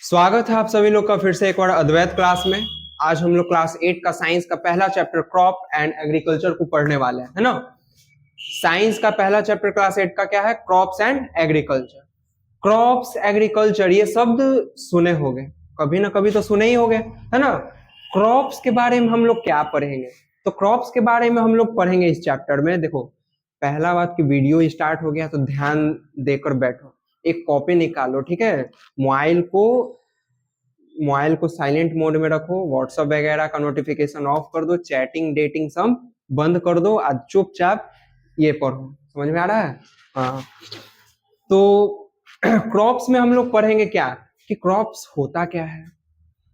स्वागत है आप सभी लोग का फिर से एक बार अद्वैत क्लास में। आज हम लोग क्लास 8 का साइंस का पहला चैप्टर क्रॉप एंड एग्रीकल्चर को पढ़ने वाले हैं, है ना। साइंस का पहला चैप्टर क्लास 8 का क्या है? Crops and agriculture. Crops agriculture ये शब्द सुने होंगे, कभी ना कभी तो सुने ही होंगे, है ना। क्रॉप्स के बारे में हम लोग क्या पढ़ेंगे? तो क्रॉप्स के बारे में हम लोग पढ़ेंगे इस चैप्टर में। देखो, पहला बात की वीडियो स्टार्ट हो गया तो ध्यान देकर बैठो, एक कॉपी निकालो, ठीक है। मोबाइल को साइलेंट मोड में रखो, व्हाट्सएप वगैरह का नोटिफिकेशन ऑफ कर दो, चैटिंग डेटिंग सब बंद कर दो, आज चुपचाप ये पढ़ो। समझ में आ रहा है? हाँ। तो क्रॉप्स में हम लोग पढ़ेंगे क्या कि क्रॉप्स होता क्या है,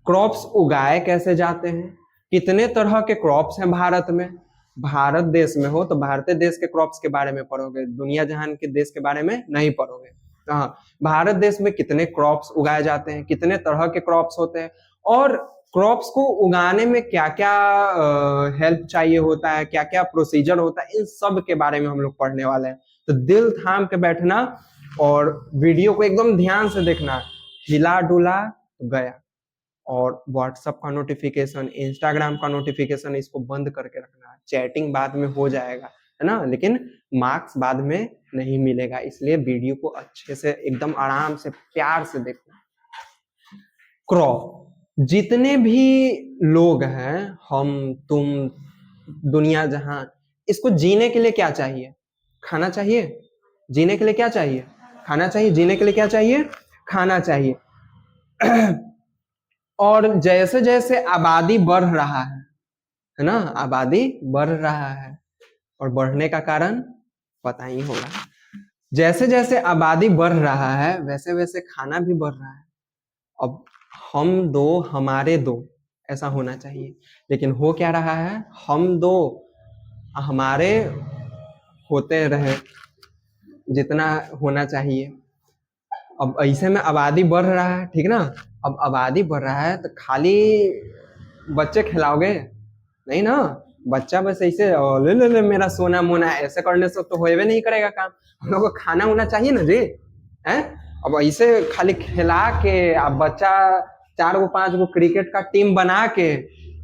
क्रॉप्स उगाए कैसे जाते हैं, कितने तरह के क्रॉप्स हैं भारत में। भारत देश में हो तो भारतीय देश के क्रॉप्स के बारे में पढ़ोगे, दुनिया जहान के देश के बारे में नहीं पढ़ोगे। हाँ, भारत देश में कितने क्रॉप्स उगाए जाते हैं, कितने तरह के क्रॉप्स होते हैं, और क्रॉप्स को उगाने में क्या क्या हेल्प चाहिए होता है, क्या क्या प्रोसीजर होता है, इन सब के बारे में हम लोग पढ़ने वाले हैं। तो दिल थाम के बैठना और वीडियो को एकदम ध्यान से देखना, हिला डुला तो गया। और व्हाट्सएप का नोटिफिकेशन, इंस्टाग्राम का नोटिफिकेशन इसको बंद करके रखना। चैटिंग बाद में हो जाएगा, है ना, लेकिन मार्क्स बाद में नहीं मिलेगा, इसलिए वीडियो को अच्छे से एकदम आराम से प्यार से देखना। क्रॉप, जितने भी लोग हैं, हम तुम दुनिया जहां, इसको जीने के लिए क्या चाहिए? खाना चाहिए। जीने के लिए क्या चाहिए? खाना चाहिए। जीने के लिए क्या चाहिए? खाना चाहिए। और जैसे जैसे आबादी बढ़ रहा है ना, आबादी बढ़ रहा है, और बढ़ने का कारण पता ही होगा। जैसे जैसे आबादी बढ़ रहा है वैसे वैसे खाना भी बढ़ रहा है। अब हम दो हमारे दो ऐसा होना चाहिए, लेकिन हो क्या रहा है? हम दो हमारे होते रहे जितना होना चाहिए। अब ऐसे में आबादी बढ़ रहा है, ठीक ना। अब आबादी बढ़ रहा है तो खाली बच्चे खिलाओगे नहीं ना। बच्चा बस ऐसे ले ले ले मेरा सोना मोना ऐसे करने से तो होएवे नहीं करेगा काम। हम लोग को खाना होना चाहिए ना जी, हैं। अब ऐसे खाली खिला के अब बच्चा 4 गो 5 गो क्रिकेट का टीम बना के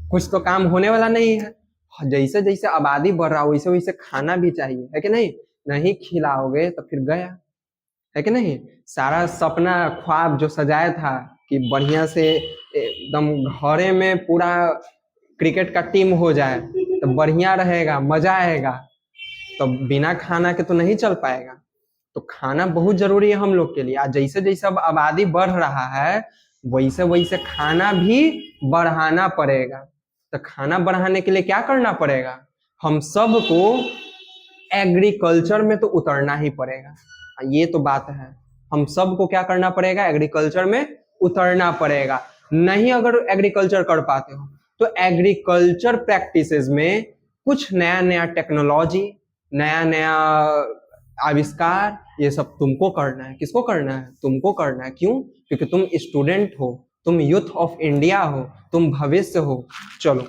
कुछ तो काम होने वाला नहीं है। जैसे जैसे आबादी बढ़ रहा वैसे वैसे खाना भी चाहिए, है कि नहीं। नहीं खिलाओगे तो फिर गया, है कि नहीं। सारा सपना ख्वाब जो सजाया था कि बढ़िया से एकदम घरे में पूरा क्रिकेट का टीम हो जाए तो बढ़िया रहेगा, मजा आएगा, तो बिना खाना के तो नहीं चल पाएगा। तो खाना बहुत जरूरी है हम लोग के लिए। आज जैसे जैसे अब आबादी बढ़ रहा है वैसे वैसे खाना भी बढ़ाना पड़ेगा। तो खाना बढ़ाने के लिए क्या करना पड़ेगा? हम सबको एग्रीकल्चर में तो उतरना ही पड़ेगा। ये तो बात है, हम सबको क्या करना पड़ेगा? एग्रीकल्चर में उतरना पड़ेगा। नहीं अगर एग्रीकल्चर कर पाते हो तो एग्रीकल्चर प्रैक्टिसेस में कुछ नया नया टेक्नोलॉजी, नया नया आविष्कार, ये सब तुमको करना है। किसको करना है? तुमको करना है। क्यों? क्योंकि तुम स्टूडेंट हो, तुम यूथ ऑफ इंडिया हो, तुम भविष्य हो। चलो,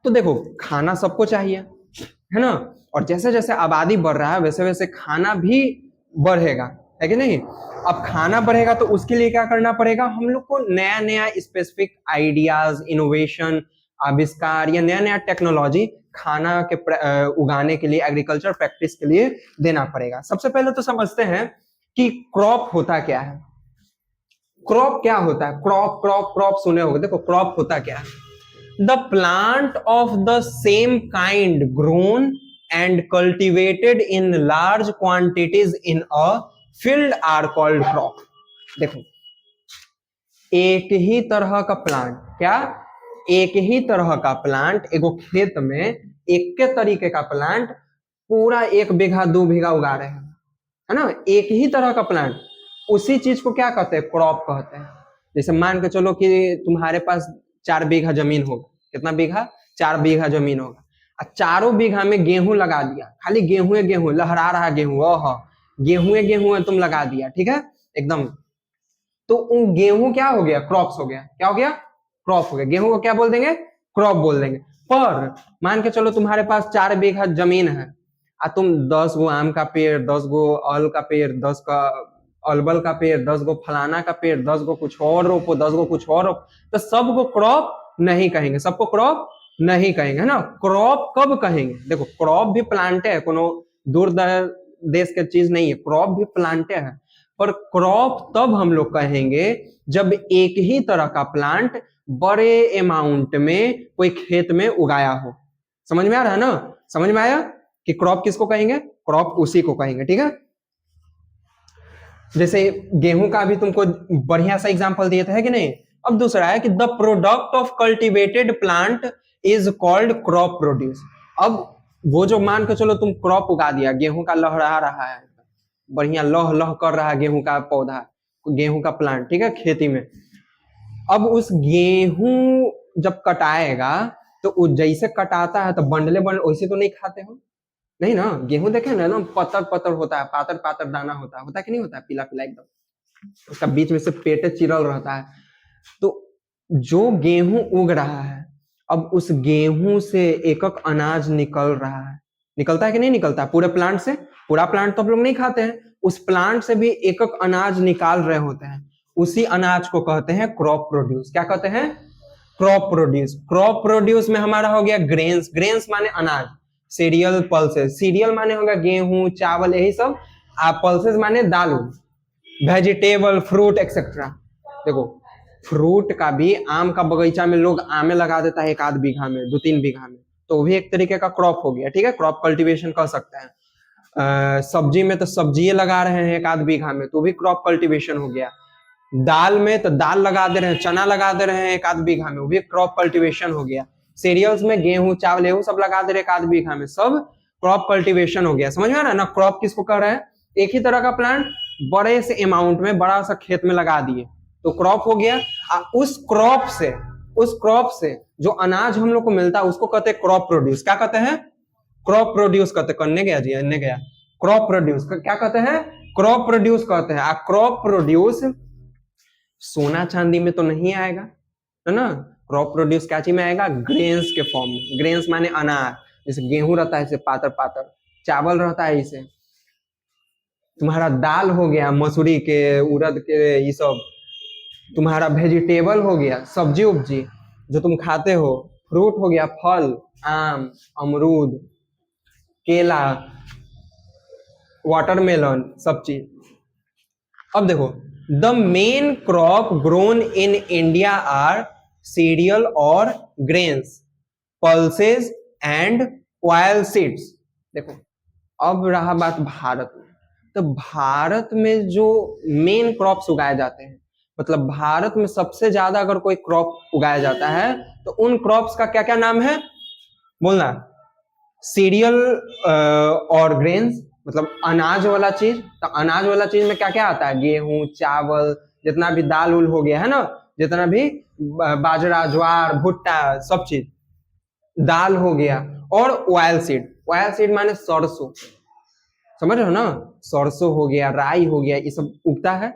तो देखो खाना सबको चाहिए, है ना। और जैसे जैसे आबादी बढ़ रहा है वैसे वैसे खाना भी बढ़ेगा, है कि नहीं। अब खाना बढ़ेगा तो उसके लिए क्या करना पड़ेगा? हम लोग को नया नया स्पेसिफिक आइडियाज, इनोवेशन, आविष्कार या नया नया टेक्नोलॉजी खाना के उगाने के लिए, एग्रीकल्चर प्रैक्टिस के लिए देना पड़ेगा। सबसे पहले तो समझते हैं कि क्रॉप होता क्या है। क्रॉप क्या होता है? क्रॉप क्रॉप क्रॉप सुने होंगे। देखो क्रॉप होता क्या है? The plant of the same kind grown and cultivated in large quantities in a field are called crop. देखो, एक ही तरह का प्लांट, क्या? एक ही तरह का प्लांट एगो खेत में, एक के तरीके का प्लांट पूरा 1 बीघा 2 बीघा उगा रहे हैं, है ना। एक ही तरह का प्लांट, उसी चीज को क्या कहते हैं? क्रॉप कहते हैं। जैसे मान के चलो कि तुम्हारे पास 4 बीघा जमीन होगा। कितना बीघा? 4 बीघा जमीन होगा। और चारों बीघा में गेहूं लगा दिया, खाली गेहूं गेहूं लहरा रहा गेहूं, ओह गेहूं गेहूं तुम लगा दिया, ठीक है एकदम। तो उन गेहूं क्या हो गया? क्रॉप्स हो गया। क्या हो गया? क्रॉप हो गया। गेहूं को क्या बोल देंगे? क्रॉप बोल देंगे। पर मान के चलो तुम्हारे पास 4 बीघा जमीन है और तुम 10 गो आम का पेड़, 10 गो अल का पेड़, 10 का अलबल का पेड़, 10 गो फलाना का पेड़, 10 गो कुछ और रोपो, 10 गो कुछ और रोपो, तो सबको क्रॉप नहीं कहेंगे, सबको क्रॉप नहीं कहेंगे, है ना। क्रॉप कब कहेंगे, देखो क्रॉप भी प्लांट है, कोनो दूर देश के चीज नहीं है, क्रॉप भी प्लांट है, पर क्रॉप तब हम लोग कहेंगे जब एक ही तरह का प्लांट बड़े अमाउंट में कोई खेत में उगाया हो। समझ में आ रहा है ना, समझ में आया कि क्रॉप किसको कहेंगे, क्रॉप उसी को कहेंगे, ठीक है। जैसे गेहूं का भी तुमको बढ़िया सा एग्जांपल दिए थे, है कि नहीं। अब दूसरा है कि the product of cultivated plant is called crop produce. अब वो जो मान के चलो तुम क्रॉप उगा दिया, गेहूं का लहरा रहा है, बढ़िया लह लह कर रहा है गेहूं का पौधा, गेहूं का प्लांट, ठीक है, खेती में। अब उस गेहूं जब कटाएगा तो जैसे कटाता है तो बंडले बंडले वैसे तो नहीं खाते हो, नहीं ना। गेहूं देखे ना पतर पतर होता है, पातर पातर दाना होता है कि नहीं होता है, पीला पीला एकदम, उसका बीच में से पेटे चिरल रहता है। तो जो गेहूं उग रहा है, अब उस गेहूं से एक एक अनाज निकल रहा है, निकलता है कि नहीं निकलता है, पूरे प्लांट से। पूरा प्लांट तो हम लोग नहीं खाते हैं, उस प्लांट से भी एक एक अनाज निकाल रहे होते हैं, उसी अनाज को कहते हैं क्रॉप प्रोड्यूस। क्या कहते हैं, क्रॉप प्रोड्यूस। क्रॉप प्रोड्यूस में हमारा हो गया ग्रेन्स, ग्रेन्स माने अनाज, सीरियल पल्सेस, सीरियल माने होगा गेहूं चावल यही सब, पल्सेस माने दाल, वेजिटेबल फ्रूट एक्सेट्रा। देखो फ्रूट का भी, आम का बगीचा में लोग आमे लगा देता है 1 आध बीघा में, 2-3 बीघा में, तो भी एक तरीके का क्रॉप हो गया, ठीक है, क्रॉप कल्टीवेशन कर सकते हैं। सब्जी में तो सब्जी लगा रहे हैं 1 आध बीघा में, तो भी क्रॉप कल्टीवेशन हो गया। दाल में तो दाल लगा दे रहे हैं, चना लगा दे रहे हैं 1 आध बीघा में, वो भी क्रॉप कल्टीवेशन हो गया। सीरियल्स में गेहूं चावल ये सब लगा दे रहे 1 आध बीघा में, सब क्रॉप कल्टीवेशन हो गया। समझ में आ रहा है ना, क्रॉप किसको कह रहे हैं, एक ही तरह का प्लांट बड़े से अमाउंट में बड़ा सा खेत में लगा दिए तो क्रॉप हो गया। उस क्रॉप से जो अनाज हम लोग को मिलता है उसको कहते हैं क्रॉप प्रोड्यूस। क्या कहते हैं, क्रॉप प्रोड्यूस कहते हैं। करने गया जी, अन्य गया, क्रॉप प्रोड्यूस क्या कहते हैं, क्रॉप प्रोड्यूस कहते हैं। क्रॉप प्रोड्यूस सोना चांदी में तो नहीं आएगा, है ना। क्रॉप प्रोड्यूस क्या चीज में आएगा, ग्रेन्स के फॉर्म में। ग्रेन्स माने अनाज, जैसे गेहूं रहता है इसे पातर पातर, चावल रहता है इसे, तुम्हारा दाल हो गया मसूरी के उड़द के ये सब, तुम्हारा वेजिटेबल हो गया सब्जी उब्जी जो तुम खाते हो, फ्रूट हो गया फल, आम अमरूद केला वाटरमेलन सब चीज। अब देखो the main crop grown in India are cereal और grains, pulses and oilseeds. देखो अब रहा बात भारत में, तो भारत में जो मेन क्रॉप्स उगाए जाते हैं, मतलब भारत में सबसे ज्यादा अगर कोई क्रॉप उगाया जाता है तो उन क्रॉप्स का क्या क्या नाम है बोलना, सीरियल और ग्रेन्स, मतलब अनाज वाला चीज। तो अनाज वाला चीज में क्या क्या आता है, गेहूं चावल, जितना भी दाल उल हो गया है ना, जितना भी बाजरा ज्वार भुट्टा सब चीज, दाल हो गया। और ऑयल सीड माने सरसों, समझ रहे हो ना, सरसों हो गया राई हो गया, ये सब उगता है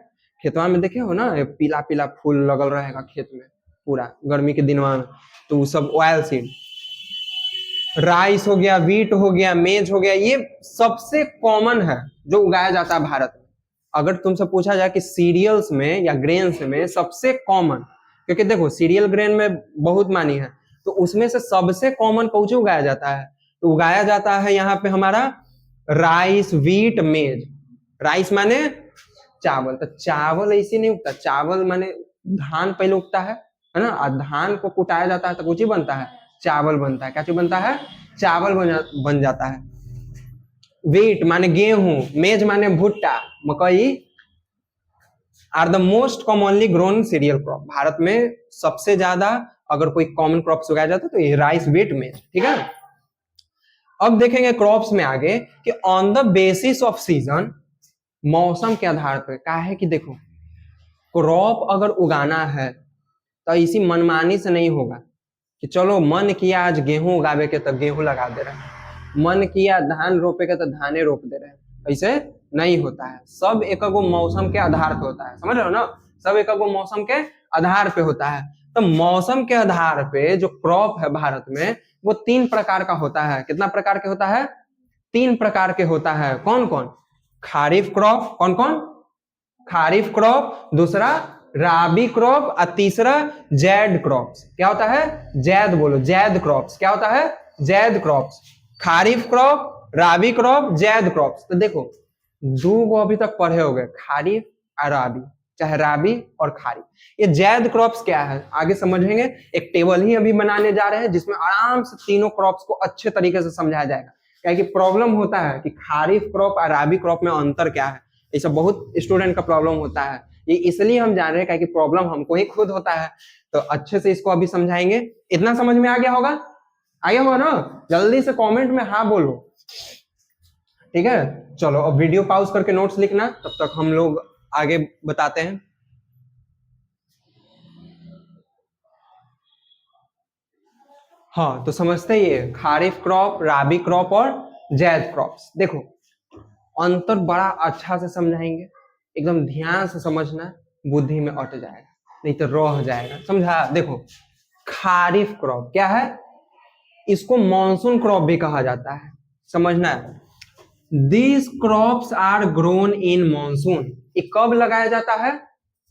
खेतवा में। देखे हो ना पीला पीला फूल लगल रहेगा खेत में पूरा गर्मी के दिनवा में, तो वो सब ऑयल सीड। राइस हो गया, वीट हो गया, मेज हो गया, ये सबसे कॉमन है जो उगाया जाता है भारत में। अगर तुमसे पूछा जाए कि सीरियल्स में या ग्रेन्स में सबसे कॉमन, क्योंकि देखो सीरियल ग्रेन में बहुत मानी है, तो उसमें से सबसे कॉमन कौन सी उगाया जाता है, तो उगाया जाता है यहाँ पे हमारा राइस वीट मेज। राइस माने चावल, तो चावल ऐसे नहीं उगता, चावल माने धान पहले उगता है ना, और धान को कुटाया जाता है तो कुछ ही बनता है, चावल बनता है। क्या चीज बनता है, चावल बन जाता है। वीट माने गेहूं, मेज माने भुट्टा मकई, are the most commonly grown cereal crop. भारत में सबसे ज्यादा अगर कोई कॉमन क्रॉप्स उगाया जाता है तो ये राइस वीट मेज, ठीक है। अब देखेंगे क्रॉप्स में आगे कि on the basis off season, मौसम के आधार पर। क्या है कि देखो क्रॉप अगर उगाना है तो इसी मनमानी से नहीं होगा कि चलो मन किया आज गेहूं उगावे के तो गेहूं लगा दे रहे हैं, मन किया धान रोपे के तो धाने रोप दे रहे हैं, ऐसे नहीं होता है। सब एक मौसम के आधार पे होता है, समझ रहे हो ना, सब एक मौसम के आधार पे होता है। तो मौसम के आधार पे जो क्रॉप है भारत में वो 3 प्रकार का होता है। कितना प्रकार के होता है, 3 प्रकार के होता है। कौन कौन, खारिफ क्रॉप, कौन कौन, खारिफ क्रॉप, दूसरा राबी क्रॉप और तीसरा जैद क्रॉप्स। क्या होता है? जैद बोलो, जैद क्रॉप्स। क्या होता है? जैद क्रॉप्स। खारिफ क्रॉप, राबी क्रॉप, जैद क्रॉप्स। तो देखो दो को अभी तक पढ़े हो गए, खारिफ और राबी, चाहे राबी और खारिफ। ये जैद क्रॉप्स क्या है आगे समझेंगे। एक टेबल ही अभी बनाने जा रहे हैं जिसमें आराम से तीनों क्रॉप्स को अच्छे तरीके से समझाया जाएगा। क्या कि प्रॉब्लम होता है कि खारिफ क्रॉप और राबी क्रॉप में अंतर क्या है, ये सब बहुत स्टूडेंट का प्रॉब्लम होता है। ये इसलिए हम जान रहे हैं कि प्रॉब्लम हमको ही खुद होता है, तो अच्छे से इसको अभी समझाएंगे। इतना समझ में आ गया होगा? आ गया होगा ना? जल्दी से कमेंट में हाँ बोलो, ठीक है। चलो अब वीडियो पॉज करके नोट्स लिखना, तब तक हम लोग आगे बताते हैं। हाँ तो समझते ही है, खारिफ क्रॉप, राबी क्रॉप और जैद क्रॉप्स। देखो अंतर बड़ा अच्छा से समझाएंगे, एकदम ध्यान से समझना, बुद्धि में अट जाएगा, नहीं तो रह जाएगा। समझा? देखो खारिफ क्रॉप क्या है? इसको मॉनसून क्रॉप भी कहा जाता है, समझना है। These crops are grown in monsoon। ये कब लगाया जाता है?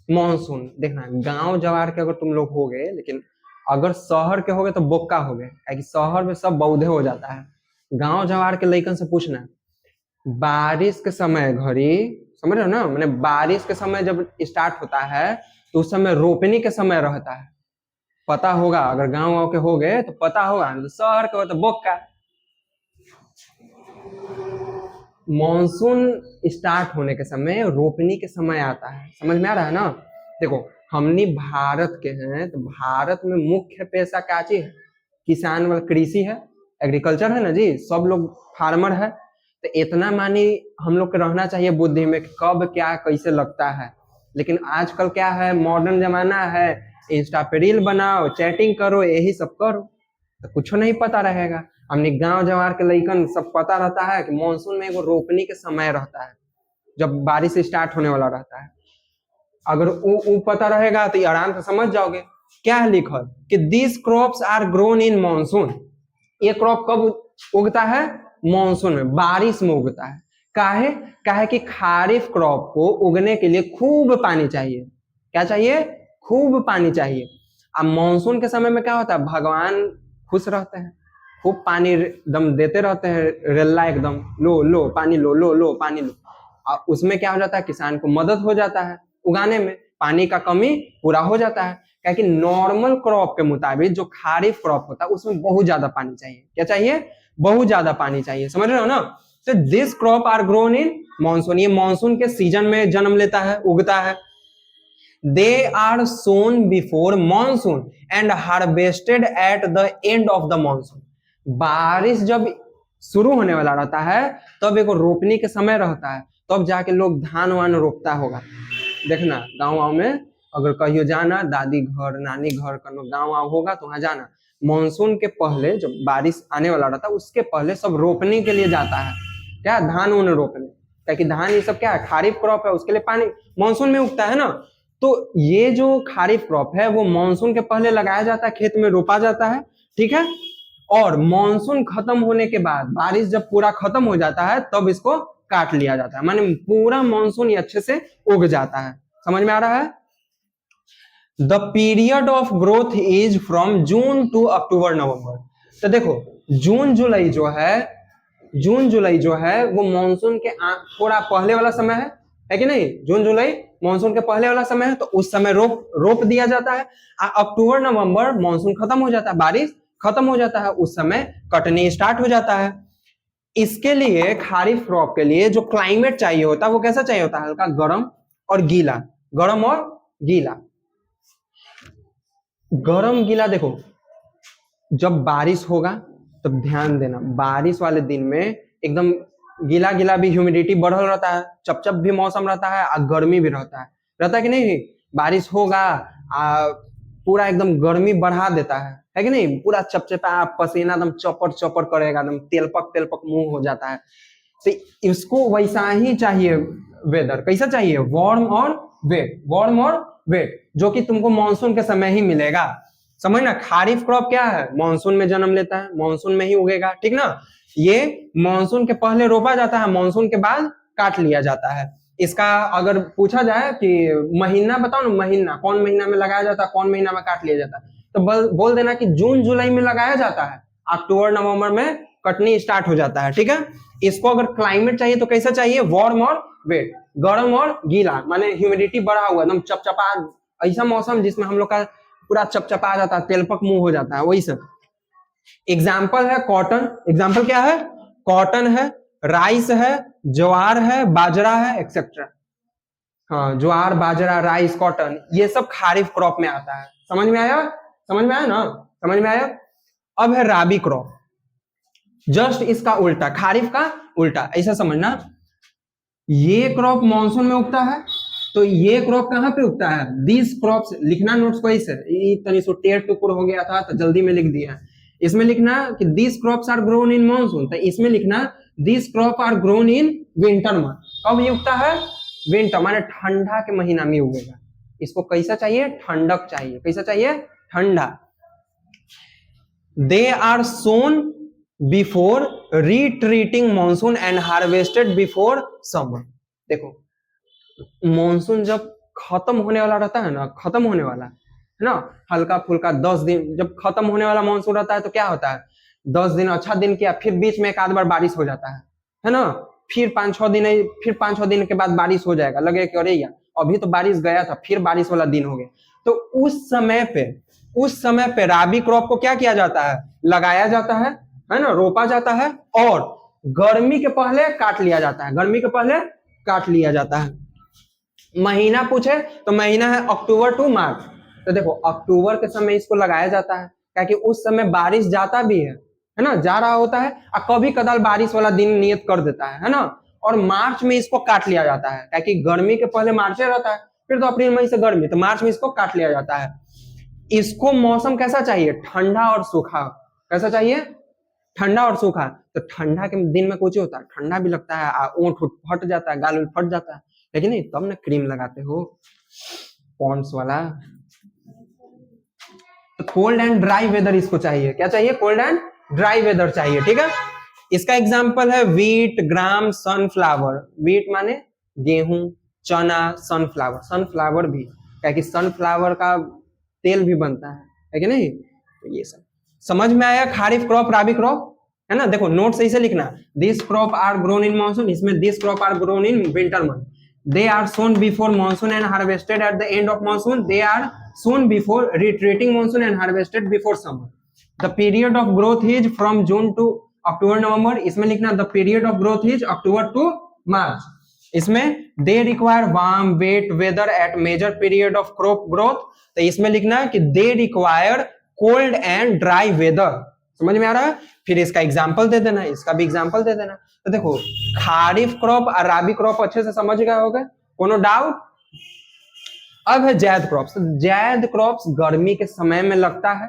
मॉनसून। देखना गांव जवार के अगर तुम लोग हो गए, लेकिन अगर शहर के हो गए तो बोक्का हो गए, क्योंकि शहर में सब बौधे हो जाता है। गांव जवार के लइकन से पूछना, बारिश के समय घड़ी, समझ रहे हो ना, मैंने बारिश के समय जब स्टार्ट होता है तो उस समय रोपनी के समय रहता है। पता होगा, अगर गांव वाँव के हो गए तो पता होगा, शहर के हो तो बोक्का। मॉनसून स्टार्ट होने के समय रोपनी के समय आता है, समझ में आ रहा है ना? देखो हमनी भारत के हैं, तो भारत में मुख्य पेशा क्या चीज है? किसान वाला कृषि है, एग्रीकल्चर है ना जी, सब लोग फार्मर है। तो इतना मानी हम लोग को रहना चाहिए बुद्धि में कि कब क्या कैसे लगता है। लेकिन आजकल क्या है, मॉडर्न जमाना है, इंस्टा पे रील बनाओ, चैटिंग करो, यही सब करो, तो कुछ नहीं पता रहेगा। हमने गांव जवार के लइकन सब पता रहता है कि मानसून में एगो रोपनी के समय रहता है, जब बारिश स्टार्ट होने वाला रहता है। अगर वो पता रहेगा तो आराम से समझ जाओगे। क्या है लिखल कि this crops are grown in monsoon. ये क्रॉप कब उगता है? मानसून में, बारिश में उगता है। काहे? काहे कि खारिफ क्रॉप को उगने के लिए खूब पानी चाहिए। क्या चाहिए? खूब पानी चाहिए। अब मानसून के समय में क्या होता है, भगवान खुश रहते हैं, खूब पानी एकदम देते रहते हैं, रेल्ला एकदम, लो लो पानी लो, लो लो पानी लो। और उसमें क्या हो जाता है, किसान को मदद हो जाता है उगाने में, पानी का कमी पूरा हो जाता है। क्योंकि नॉर्मल क्रॉप के मुताबिक जो खारिफ क्रॉप होता है उसमें बहुत ज्यादा पानी चाहिए। क्या चाहिए? बहुत ज्यादा पानी चाहिए, समझ रहे हो ना? तो this crop are grown in monsoon. ये मानसून के सीजन में जन्म लेता है, उगता है। They are sown before monsoon and harvested at the end of the monsoon। बारिश जब शुरू होने वाला रहता है तब एक रोपनी के समय रहता है, तब जाके लोग धान वान रोपता होगा। देखना गाँव वाँव में अगर कहियो जाना, दादी घर नानी घर कनो गाँव वाँव होगा तो वहां जाना, मानसून के पहले जब बारिश आने वाला रहता है उसके पहले सब रोपनी के लिए जाता है। क्या? धान उन रोपने, क्योंकि धान ये सब क्या है, खारिफ क्रॉप है, उसके लिए पानी मानसून में उगता है ना। तो ये जो खारिफ क्रॉप है वो मानसून के पहले लगाया जाता है, खेत में रोपा जाता है, ठीक है। और मानसून खत्म होने के बाद, बारिश जब पूरा खत्म हो जाता है तब इसको काट लिया जाता है, माने पूरा मानसून अच्छे से उग जाता है। समझ में आ रहा है? The period of growth is from June to October November. तो देखो जून जुलाई जो है, जून जुलाई जो है वो मानसून के थोड़ा पहले वाला समय है कि नहीं? जून जुलाई मानसून के पहले वाला समय है, तो उस समय रोप दिया जाता है। अक्टूबर नवंबर मानसून खत्म हो जाता है, बारिश खत्म हो जाता है, उस समय कटनी स्टार्ट हो जाता है। इसके लिए खारिफ क्रॉप के लिए जो क्लाइमेट चाहिए होता है वो कैसा चाहिए होता है? हल्का गर्म और गीला, गर्म और गीला। गर्म गीला, देखो जब बारिश होगा तब ध्यान देना, बारिश वाले दिन में एकदम गीला गीला भी, ह्यूमिडिटी बढ़ल रहता है, चपचप भी मौसम रहता है और गर्मी भी रहता है कि नहीं? बारिश होगा पूरा एकदम गर्मी बढ़ा देता है कि नहीं? पूरा चपचपा, पसीना एकदम चपर चपर करेगा, एकदम तेलपक तेलपक मुंह हो जाता है। तो इसको वैसा ही चाहिए वेदर। कैसा चाहिए? वार्म और वेट, वार्म और वेट, जो कि तुमको मानसून के समय ही मिलेगा। समझ ना? खारिफ क्रॉप क्या है? मानसून में जन्म लेता है, मानसून में ही उगेगा, ठीक ना? ये मानसून के पहले रोपा जाता है, मानसून के बाद काट लिया जाता है। इसका अगर पूछा जाए कि महीना बताओ ना, महीना कौन महीना में लगाया जाता है, कौन महीना में काट लिया जाता है, तो बोल देना कि जून जुलाई में लगाया जाता है, अक्टूबर नवंबर में कटनी स्टार्ट हो जाता है। ठीक है, इसको अगर क्लाइमेट चाहिए तो कैसा चाहिए, वार्म और वेट, गर्म और गीला, माने ह्यूमिडिटी बढ़ा हुआ एकदम चपचपा, ऐसा मौसम जिसमें हम लोग का पूरा चपचपा जाता है, तेलपक मुंह हो जाता है, वही सब। एग्जाम्पल है कॉटन, एग्जाम्पल क्या है, कॉटन है, राइस है, ज्वार है, बाजरा है, एक्सेट्रा। हाँ, ज्वार बाजरा राइस कॉटन ये सब खारिफ क्रॉप में आता है। समझ में आया, समझ में आया ना, समझ में आया। अब है राबी क्रॉप, जस्ट इसका उल्टा, खारिफ का उल्टा, ऐसा समझना। ये क्रॉप मानसून में उगता है, तो ये क्रॉप कहां पे उगता है, दिस क्रॉप्स, लिखना नोट्स को ऐसे, तनी सो टेढ़ टुकुर हो गया था तो जल्दी में लिख दिया। इसमें लिखना कि this crops are grown in monsoon, तो इसमें लिखना this crop are grown in winter month. कब ये उगता है, विंटर माने ठंडा के महीना में उगेगा। इसको कैसा चाहिए, ठंडक चाहिए, कैसा चाहिए, ठंडा। They are sown before retreating monsoon and harvested before summer. देखो मानसून जब खत्म होने वाला रहता है ना, खत्म होने वाला है ना, हल्का फुल्का 10 दिन जब खत्म होने वाला मानसून रहता है तो क्या होता है, 10 दिन अच्छा दिन किया, फिर बीच में एक आध बार बारिश हो जाता है ना, फिर 5-6 दिन के बाद बारिश हो जाएगा, लगे कि अरे यार अभी तो बारिश गया था, फिर बारिश वाला दिन हो गया। तो उस समय पे राबी क्रॉप को क्या किया जाता है, लगाया जाता है ना, रोपा जाता है, और गर्मी के पहले काट लिया जाता है, गर्मी के पहले काट लिया जाता है। महीना पूछे तो महीना है अक्टूबर टू मार्च। तो देखो अक्टूबर के समय इसको लगाया जाता है, क्योंकि उस समय बारिश जाता भी है ना, जा रहा होता है, और कभी कदाल बारिश वाला दिन नियत कर देता है ना। और मार्च में इसको काट लिया जाता है, क्योंकि गर्मी के पहले मार्च रहता है, फिर तो अप्रैल मई से गर्मी, तो मार्च में इसको काट लिया जाता है। इसको मौसम कैसा चाहिए, ठंडा और सूखा। कैसा चाहिए, ठंडा और सूखा। तो ठंडा के दिन में कुछ होता है, ठंडा भी लगता है, ऊँट फट जाता है, गाल फट जाता है, लेकिन नहीं तब ना क्रीम लगाते हो पॉन्ड्स वाला। तो कोल्ड एंड ड्राई वेदर इसको चाहिए, क्या चाहिए, कोल्ड एंड ड्राई वेदर चाहिए। ठीक है, इसका एग्जांपल है वीट, ग्राम, सनफ्लावर। वीट माने गेहूं, चना, सनफ्लावर, सनफ्लावर भी, क्या कि सनफ्लावर का तेल भी बनता है कि नहीं। तो ये सब समझ में आया, खारिफ क्रॉप राबी क्रॉप है ना। देखो नोट सही से लिखना, this crop are grown in monsoon, इसमें this crop are grown in winter month. They are sown before monsoon and harvested at the end of monsoon. They are sown before retreating monsoon and harvested before summer. The period of growth is from June to October November. इसमें लिखना the period of growth is October to March. इसमें they require warm wet weather at major period of crop growth. तो इसमें लिखना कि they require cold and dry weather. समझ में आ रहा है। फिर इसका एग्जाम्पल दे देना, इसका भी एग्जाम्पल दे देना। तो देखो खारिफ क्रॉप और राबी क्रॉप अच्छे से समझ गए होगे, कोनो डाउट। अब है जैद क्रॉप्स। जैद क्रॉप्स गर्मी के समय में लगता है,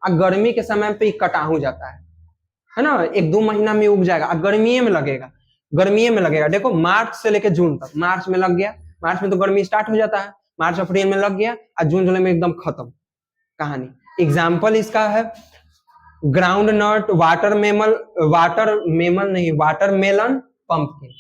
और गर्मी के समय पे कटाहू जाता है ना, 1-2 महीना में उग जाएगा, और गर्मी में लगेगा, गर्मी में लगेगा। देखो मार्च से लेकर जून तक, मार्च में लग गया, मार्च में तो गर्मी स्टार्ट हो जाता है, मार्च अप्रैल में लग गया, और जून जुलाई में एकदम खत्म कहानी। एग्जाम्पल इसका है groundnut, watermelon, pumpkin,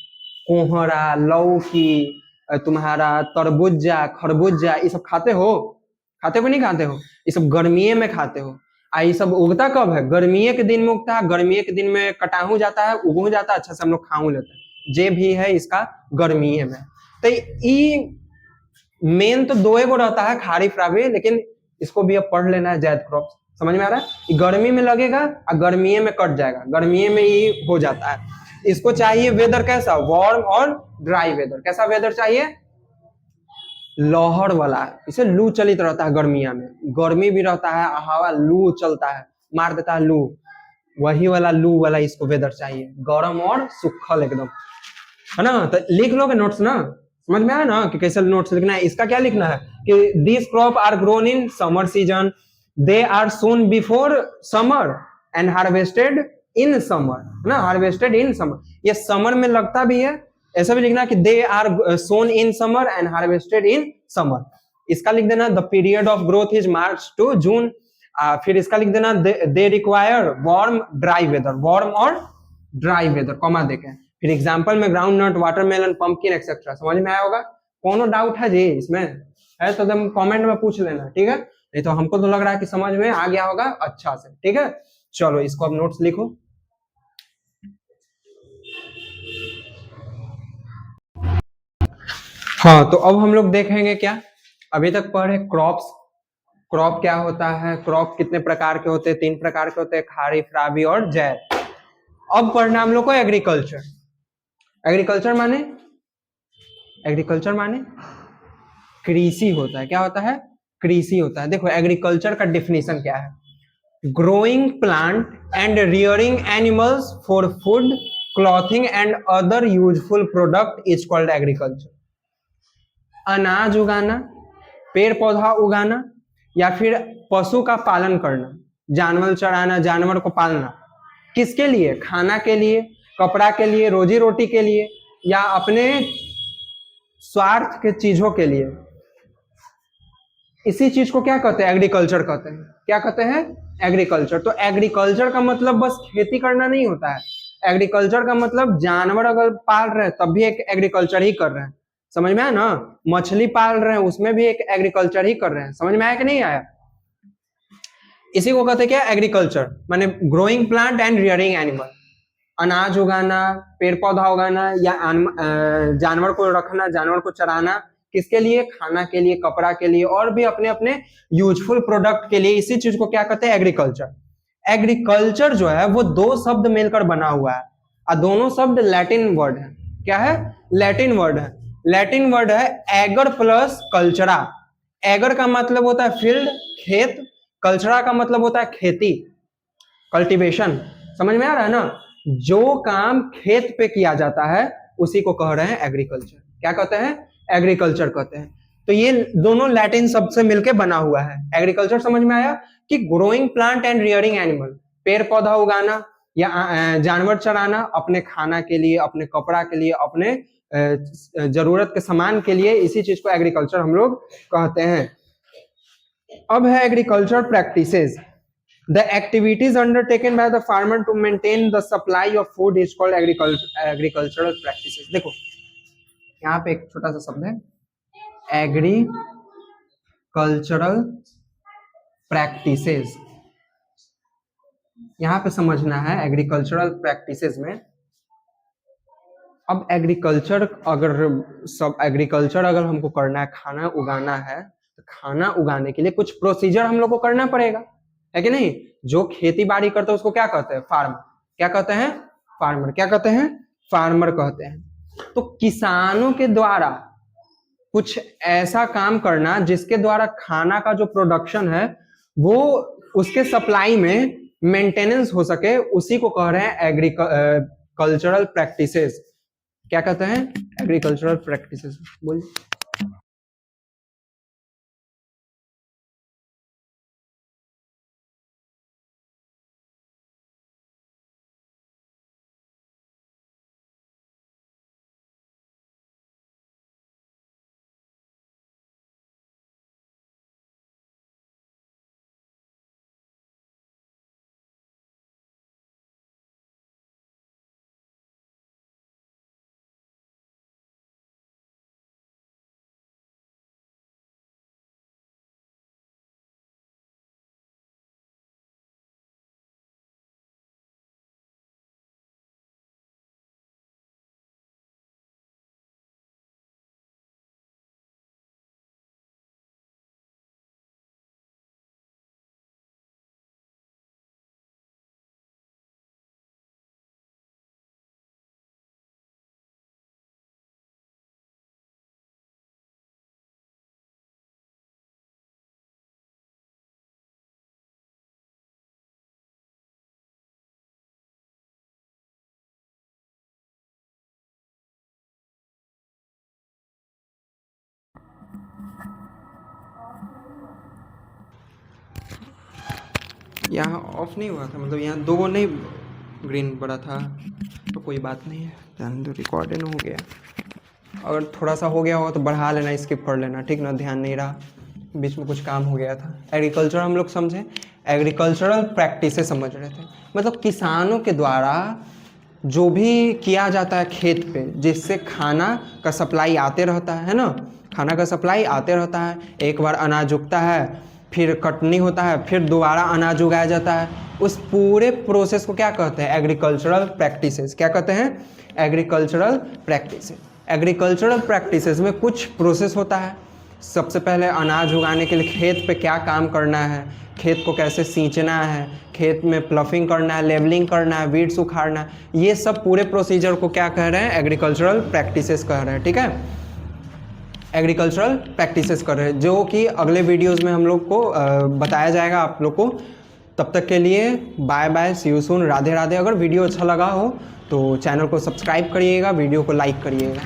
कोहरा, लौकी, तुम्हारा तरबूजा, खरबूजा, ये सब खाते हो नहीं खाते हो, ये सब गर्मीए में खाते हो। ये सब उगता कब है, गर्मीए के दिन में उगता है, गर्मीए के दिन में कटाहू जाता है, उगू जाता है, अच्छा से हम लोग खाऊ लेते हैं, जे भी है इसका गर्मीए में। तो ये मेन तो 2 गो रहता है, खारिफ राबी, लेकिन इसको भी अब पढ़ लेना है, जैद क्रॉप्स। समझ में आ रहा है, गर्मी में लगेगा और गर्मीए में कट जाएगा, गर्मीए में ही हो जाता है। इसको चाहिए वेदर कैसा, वार्म और ड्राई वेदर। कैसा वेदर चाहिए, लहर वाला, इसे लू चलित रहता है गर्मिया में, गर्मी भी रहता है, हवा लू चलता है, मार देता है लू, वही वाला लू वाला इसको वेदर चाहिए, गर्म और सुखल एकदम, है ना। तो लिख लोगे नोट्स ना, समझ में आया ना कि कैसे नोट्स लिखना है। इसका क्या लिखना है कि this crop are grown in summer season, they are sown before summer and harvested in summer, है ना, हार्वेस्टेड इन समर, ये समर में लगता भी है। ऐसा भी लिखना कि they are sown in summer and harvested in summer. इसका लिख देना the period of growth is March to June. फिर इसका लिख देना they require warm dry weather, warm और ड्राई वेदर, कॉमा देके। फिर एग्जाम्पल में groundnut, watermelon, pumpkin etcetera. समझ में आया होगा? कोनो डाउट है जी इसमें? है तो तुम कमेंट में पूछ लेना, ठीक है? नहीं तो हमको तो लग रहा है कि समझ में आ गया होगा अच्छा से, ठीक है? चलो इसको अब नोट्स लिखो। हाँ तो अब हम लोग देखेंगे क्या, अभी तक पढ़े क्रॉप्स। क्रॉप क्या होता है, क्रॉप कितने प्रकार के होते हैं? 3 प्रकार के होते हैं, खारिफ, राबी और जैद। अब पढ़ना हम लोग को एग्रीकल्चर। एग्रीकल्चर माने, एग्रीकल्चर माने कृषि होता है। क्या होता है? कृषि होता है। देखो एग्रीकल्चर का डिफिनेशन क्या है, growing plant and rearing animals for food, clothing and other useful product is called agriculture. अनाज उगाना, पेड़ पौधा उगाना, या फिर पशु का पालन करना, जानवर चराना, जानवर को पालना, किसके लिए? खाना के लिए, कपड़ा के लिए, रोजी रोटी के लिए, या अपने स्वार्थ के चीजों के लिए। इसी चीज को क्या कहते हैं? एग्रीकल्चर कहते हैं। क्या कहते हैं? एग्रीकल्चर। तो एग्रीकल्चर का मतलब बस खेती करना नहीं होता है। एग्रीकल्चर का मतलब जानवर अगर पाल रहे हैं तब भी एक एग्रीकल्चर ही कर रहे हैं। समझ में आया ना? मछली पाल रहे हैं उसमें भी एक एग्रीकल्चर ही कर रहे हैं। समझ में आया कि नहीं आया? इसी को कहते हैं क्या? एग्रीकल्चर। माने growing plant and rearing animal, अनाज उगाना, पेड़ पौधा उगाना, या जानवर को रखना, जानवर को चराना, किसके लिए? खाना के लिए, कपड़ा के लिए, और भी अपने अपने यूजफुल प्रोडक्ट के लिए। इसी चीज को क्या कहते हैं? एग्रीकल्चर। एग्रीकल्चर जो है वो 2 शब्द मिलकर बना हुआ है, और दोनों शब्द लैटिन वर्ड है। क्या है? लैटिन वर्ड है। लैटिन वर्ड है एगर प्लस कल्चरा। एगर का मतलब होता है फील्ड, खेत। कल्चरा का मतलब होता है खेती, कल्टीवेशन। समझ में आ रहा है ना? जो काम खेत पे किया जाता है उसी को कह रहे हैं एग्रीकल्चर। क्या कहते हैं? एग्रीकल्चर कहते हैं। तो ये दोनों लैटिन शब्द से मिलकर बना हुआ है एग्रीकल्चर। समझ में आया कि growing plant and rearing animal, पेड़ पौधा उगाना या जानवर चराना अपने खाना के लिए, अपने कपड़ा के लिए, अपने जरूरत के सामान के लिए, इसी चीज को एग्रीकल्चर हम लोग कहते हैं। अब है agriculture practices. The activities undertaken by the farmer to maintain the supply of food is called agricultural practices. देखो यहाँ पे एक छोटा सा शब्द है एग्रीकल्चरल प्रैक्टिसेस। यहाँ पे समझना है एग्रीकल्चरल प्रैक्टिसेस में। अब एग्रीकल्चर अगर हमको करना है, खाना उगाना है, तो खाना उगाने के लिए कुछ प्रोसीजर हम लोग को करना पड़ेगा, है कि नहीं? जो खेती बाड़ी करते हैं उसको क्या कहते हैं? फार्मर। क्या कहते हैं? फार्मर। क्या कहते हैं? फार्मर कहते हैं। तो किसानों के द्वारा कुछ ऐसा काम करना जिसके द्वारा खाना का जो प्रोडक्शन है वो उसके सप्लाई में मेंटेनेंस हो सके, उसी को कह रहे हैं एग्रीकल्चरल प्रैक्टिसेस। क्या कहते हैं? Agricultural practices. बोलिए। यहाँ ऑफ नहीं हुआ था, मतलब यहाँ 2 नहीं ग्रीन बड़ा था, तो कोई बात नहीं है, ध्यान दो। रिकॉर्डिंग हो गया, अगर थोड़ा सा हो गया हो तो बढ़ा लेना, स्किप कर लेना, ठीक ना? ध्यान नहीं रहा, बीच में कुछ काम हो गया था। एग्रीकल्चर हम लोग समझे, एग्रीकल्चरल प्रैक्टिसेस समझ रहे थे, मतलब किसानों के द्वारा जो भी किया जाता है खेत पे, जिससे खाना का सप्लाई आते रहता है ना, खाना का सप्लाई आते रहता है। एक बार अनाज उगता है, फिर कटनी होता है, फिर दोबारा अनाज उगाया जाता है। उस पूरे प्रोसेस को क्या कहते हैं? Agricultural practices. क्या कहते हैं? Agricultural practices. एग्रीकल्चरल प्रैक्टिसेस में कुछ प्रोसेस होता है। सबसे पहले अनाज उगाने के लिए खेत पे क्या काम करना है, खेत को कैसे सींचना है, खेत में प्लफिंग करना है, लेवलिंग करना है, वीड्स उखाड़ना है, ये सब पूरे प्रोसीजर को क्या कह रहे हैं? एग्रीकल्चरल प्रैक्टिसेस कह रहे हैं। ठीक है, एग्रीकल्चरल प्रैक्टिसेस कर रहे हैं, जो कि अगले वीडियोस में हम लोग को बताया जाएगा आप लोग को। तब तक के लिए bye bye, see you soon, Radhe Radhe. अगर वीडियो अच्छा लगा हो तो चैनल को सब्सक्राइब करिएगा, वीडियो को लाइक करिएगा।